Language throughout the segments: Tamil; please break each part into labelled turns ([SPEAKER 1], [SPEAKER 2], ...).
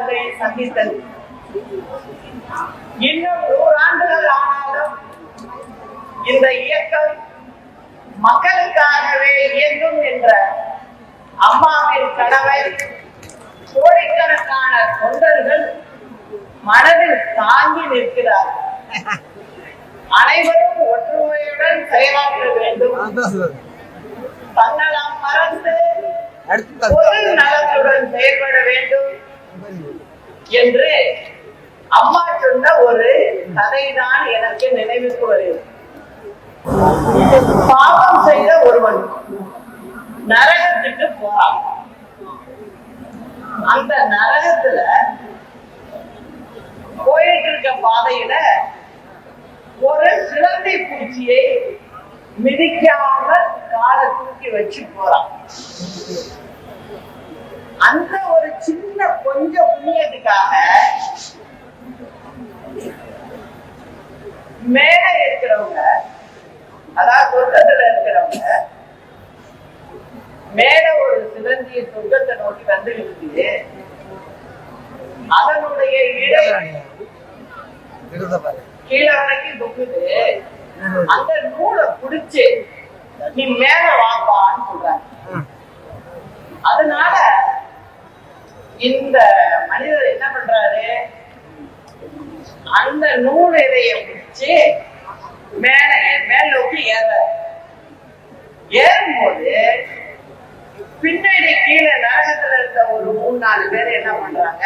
[SPEAKER 1] வாழ்வை சந்தித்தது. இன்னும் 100 ஆண்டுகள் ஆனாலும் இந்த இயக்கம் மக்களுக்காகவே இயங்கும் என்ற அம்மாவின் கனவை கோடிக்கணக்கான தொண்டர்கள் மனதில் தாங்கி நிற்கிறார்கள். அனைவரும் ஒற்றுமையுடன் செயலாற்ற வேண்டும், தன்னலம் மறந்து பொது நலத்துடன் செயல்பட வேண்டும் என்று அம்மா சொன்ன ஒரு கதைதான் எனக்கு நினைவுக்கு வருகிறது. பாவம் செய்த ஒருவன் நரகத்துக்கு போறான். அந்த நரகத்துல போயிட்டு இருக்க பாதையில ஒரு சிலந்தி பூச்சியை மிதிக்காம காலை தூக்கி வச்சு போறான். அந்த ஒரு சின்ன கொஞ்சம் புண்ணியத்துக்காக மேல இருக்கிறவங்க, அதாவது சொர்க்கத்துல இருக்கிறவங்க, மேல ஒரு சிலந்திய சொர்க்கத்தை நோக்கி வந்துருக்கு. அதனுடைய இடம் கீழே வரைக்கும் தொங்குது. அந்த நூலை புடிச்சு நீ மேல வாப்பான்னு சொல்றாங்க. அதனால இந்த மனிதர் என்ன பண்றாரு, அந்த நூல் இதைய பிடிச்சு மேல நோக்கி ஏறும்போது பின்னாடி கீழே நரகத்துல இருக்க ஒரு 3-4 பேர் என்ன பண்றாங்க,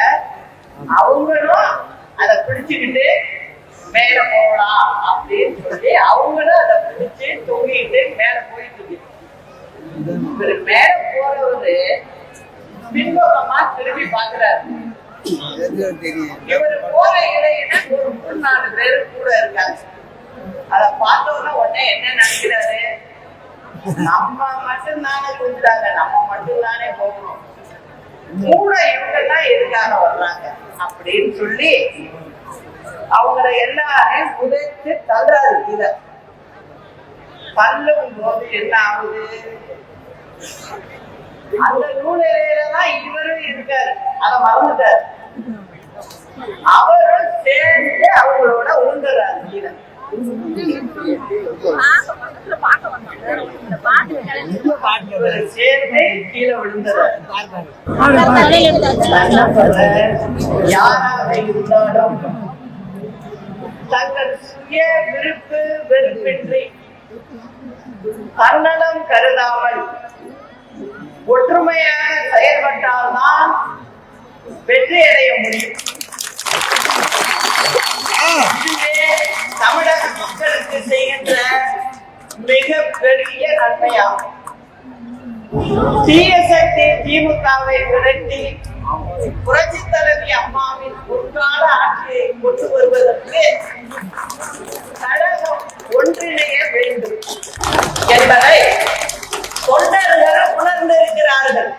[SPEAKER 1] அவங்களும் அதை பிடிச்சுக்கிட்டு மேல போகலாம் அப்படின்னு சொல்லி அவங்களும் அதை பிடிச்சு தொங்கிட்டு மேல போயிட்டு இவரு மேல போறவரு பின்பக்கமா திரும்பி பாக்குறாரு. இவரு போற இடையில ஒரு 3-4 பேரு கூட இருக்காங்க. அத பார்த்தோன்னா உடனே என்ன நினைக்கிறாரு, நம்ம மட்டும்தானே கொடுத்தாங்க, நம்ம மட்டும்தானே போகணும், கூட இவங்கெல்லாம் எதுக்காக வர்றாங்க அப்படின்னு சொல்லி அவங்கள எல்லாரையும் உதைத்து தள்ளுறாரு. இத தள்ளும் போது என்ன ஆகுது, அந்த நூலிலையிலதான் இவரும் இருக்காரு, அதை மறந்துட்டாரு. அவரும் சேர்ந்து அவங்களோட உழுந்துறாரு கீழே. சேர்ந்து கீழே விழுந்துறாரு. யாராக இருந்தாலும் தங்கள் சுய விருப்பு வெறுப்பின்றி தன்னலம் கருதாமல் ஒற்றுமையாக செயல்பட்டால்தான் வெற்றி அடைய முடியும். இதுவே தமிழக மக்களுக்கு செய்கின்ற மிகப்பெரிய நன்மையாகும். தீய சக்தி திமுகவை விரட்டி புரட்சி தலைவி அம்மாவின் பொற்கால ஆட்சியை கொண்டு வருவதற்கு கழகம் ஒன்றிணைய வேண்டும் என்பதை தொண்டர்கள் உணர்ந்திருக்கிறார்கள்.